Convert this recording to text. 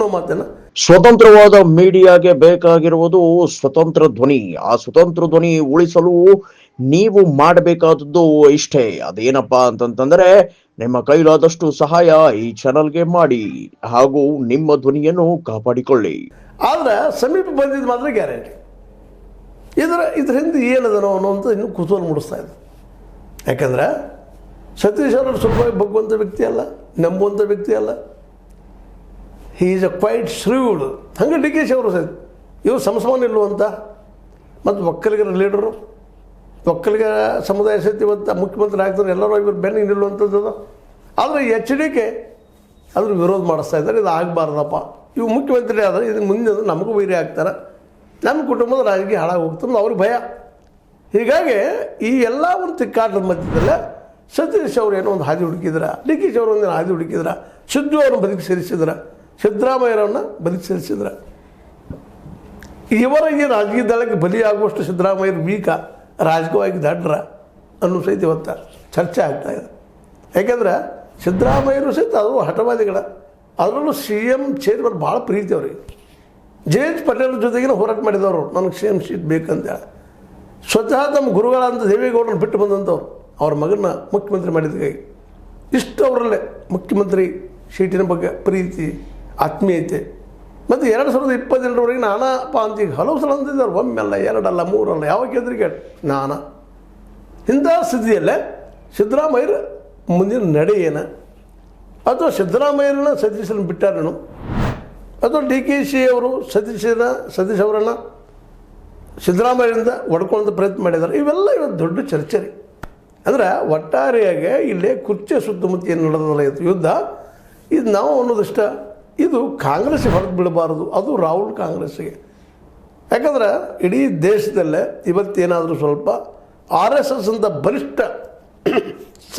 ಅನ್ನೋ ಮಾತನ್ನ. ಸ್ವತಂತ್ರವಾದ ಮೀಡಿಯಾಗೆ ಬೇಕಾಗಿರುವುದು ಸ್ವತಂತ್ರ ಧ್ವನಿ. ಆ ಸ್ವತಂತ್ರ ಧ್ವನಿ ಉಳಿಸಲು ನೀವು ಮಾಡಬೇಕಾದದ್ದು ಇಷ್ಟೇ. ಅದೇನಪ್ಪಾ ಅಂತಂತಂದ್ರೆ ನಿಮ್ಮ ಕೈಲಾದಷ್ಟು ಸಹಾಯ ಈ ಚಾನಲ್ಗೆ ಮಾಡಿ ಹಾಗೂ ನಿಮ್ಮ ಧ್ವನಿಯನ್ನು ಕಾಪಾಡಿಕೊಳ್ಳಿ. ಆದ್ರೆ ಸಮೀಪ ಬಂದಿದ್ದು ಮಾತ್ರ ಗ್ಯಾರಂಟಿ. ಇದ್ರ ಹಿಂದೆ ಏನದನೋ ಅನ್ನೋಂಥ ಇನ್ನೂ ಕುತೂಹಲ ಮೂಡಿಸ್ತಾ ಇದೆ. ಯಾಕಂದ್ರೆ ಸತೀಶ್ ಅವರು ಸುಲಭವಾಗಿ ಬಗ್ಗುವಂಥ ವ್ಯಕ್ತಿ ಅಲ್ಲ, ನಂಬುವಂಥ ವ್ಯಕ್ತಿ ಅಲ್ಲ. He is a quite shrewd. ಹಂಗೆ ಡಿ ಕೆ ಶಿ ಅವರು ಸರಿ ಇವರು ಸಮಸಮಾನ ನಿಲ್ಲುವಂಥ ಮತ್ತು ಒಕ್ಕಲಿಗರ ಲೀಡರು, ಒಕ್ಕಲಿಗರ ಸಮುದಾಯ ಸಹಿತ ಇವತ್ತು ಮುಖ್ಯಮಂತ್ರಿ ಆಗ್ತಾರೆ, ಎಲ್ಲರೂ ಇವರು ಬೆನ್ನಿಗೆ ನಿಲ್ಲುವಂಥದ್ದು. ಆದರೆ ಎಚ್ ಡಿ ಕೆ ಅದ್ರ ವಿರೋಧ ಮಾಡಿಸ್ತಾ ಇದ್ದಾರೆ. ಇದು ಆಗಬಾರ್ದಪ್ಪ, ಇವು ಮುಖ್ಯಮಂತ್ರಿ ಆದರೆ ಇದನ್ನು ಮುಂದೆ ನಮಗೂ ವೈರಿ ಆಗ್ತಾರೆ, ನಮ್ಮ ಕುಟುಂಬದ ರಾಜಕೀಯ ಹಾಳಾಗಿ ಹೋಗ್ತದೆ ಅವ್ರಿಗೆ ಭಯ. ಹೀಗಾಗಿ ಈ ಎಲ್ಲ ಒಂದು ತಿಕ್ಕಾಟದ ಮಧ್ಯದಲ್ಲೇ ಸತೀಶ್ ಅವರು ಏನೋ ಒಂದು ಹಾದಿ ಹುಡುಕಿದ್ರ, ಡಿ ಕೆ ಶಿ ಅವರು ಒಂದಿನ ಹಾದಿ ಹುಡುಕಿದ್ರ, ಸಿದ್ದು ಅವ್ರನ್ನ ಬದುಕಿ ಸೇರಿಸಿದ್ರ, ಸಿದ್ದರಾಮಯ್ಯರವ್ರನ್ನ ಬದುಕಿ ಸೇರಿಸಿದ್ರ. ಇವರ ಈ ರಾಜಕೀಯ ದಳಕ್ಕೆ ಬಲಿಯಾಗುವಷ್ಟು ಸಿದ್ದರಾಮಯ್ಯರು ವೀಕ, ರಾಜಕೀಯವಾಗಿ ದಡ್ರ ಅನ್ನೋ ಸಹಿತ ಇವತ್ತು ಚರ್ಚೆ ಆಗ್ತಾಯಿದೆ. ಯಾಕೆಂದ್ರೆ ಸಿದ್ದರಾಮಯ್ಯರು ಸಹಿತ ಅವರು ಹಠವಾದಿಗಳ, ಅದರಲ್ಲೂ ಸಿ ಎಮ್ ಚೇರ್ಮನ್ ಭಾಳ ಪ್ರೀತಿ ಅವ್ರಿಗೆ. ಜೆ ಎಚ್ ಪಟೇಲ್ ಜೊತೆಗಿನ ಹೋರಾಟ ಮಾಡಿದವರು, ನನಗೆ ಸಿ ಎಮ್ ಸೀಟ್ ಬೇಕಂತೇಳಿ. ಸ್ವತಃ ತಮ್ಮ ಗುರುಗಳಂತ ದೇವೇಗೌಡರನ್ನ ಬಿಟ್ಟು ಬಂದಂಥವ್ರು ಅವ್ರ ಮಗನ ಮುಖ್ಯಮಂತ್ರಿ ಮಾಡಿದ ಇಷ್ಟು ಅವರಲ್ಲೇ ಮುಖ್ಯಮಂತ್ರಿ ಸೀಟಿನ ಬಗ್ಗೆ ಪ್ರೀತಿ, ಆತ್ಮೀಯತೆ. ಮತ್ತು 2028ರವರೆಗೆ ನಾನಪ್ಪ ಅಂತ ಈಗ ಹಲವು ಸಲ ಅಂತಿದ್ದಾರೆ, ಒಮ್ಮೆಲ್ಲ, ಎರಡಲ್ಲ, ಮೂರಲ್ಲ, ಯಾವ ಕೇಂದ್ರಿಗೆ ನಾನಾ. ಇಂಥ ಸ್ಥಿತಿಯಲ್ಲೇ ಸಿದ್ದರಾಮಯ್ಯರ ಮುಂದಿನ ನಡೆ ಏನು, ಅಥವಾ ಸಿದ್ದರಾಮಯ್ಯರನ್ನ ಸತೀಶನ ಬಿಟ್ಟಾರೇನು, ಅಥವಾ ಡಿ ಕೆ ಶಿ ಅವರು ಸತೀಶ್ ಅವರನ್ನು ಸಿದ್ದರಾಮಯ್ಯರಿಂದ ಒಡ್ಕೊಳ್ಳೋಂಥ ಪ್ರಯತ್ನ ಮಾಡಿದ್ದಾರೆ. ಇವೆಲ್ಲ ಇವತ್ತು ದೊಡ್ಡ ಚರ್ಚೆ ರೀ. ಅಂದ್ರೆ ಒಟ್ಟಾರೆಯಾಗಿ ಇಲ್ಲೇ ಕುರ್ಚಿ ಸುತ್ತಮುತ್ತ ಏನು ನಡೆದಲ್ಲ ಇದು ಯುದ್ಧ, ಇದು ನಾವು ಅನ್ನೋದಿಷ್ಟ, ಇದು ಕಾಂಗ್ರೆಸ್ಸಿಗೆ ಹೊರತು ಬಿಡಬಾರದು, ಅದು ರಾಹುಲ್ ಕಾಂಗ್ರೆಸ್ಸಿಗೆ. ಯಾಕಂದ್ರೆ ಇಡೀ ದೇಶದಲ್ಲೇ ಇವತ್ತೇನಾದರೂ ಸ್ವಲ್ಪ ಆರ್ ಎಸ್ ಎಸ್ ಅಂತ ಬಲಿಷ್ಠ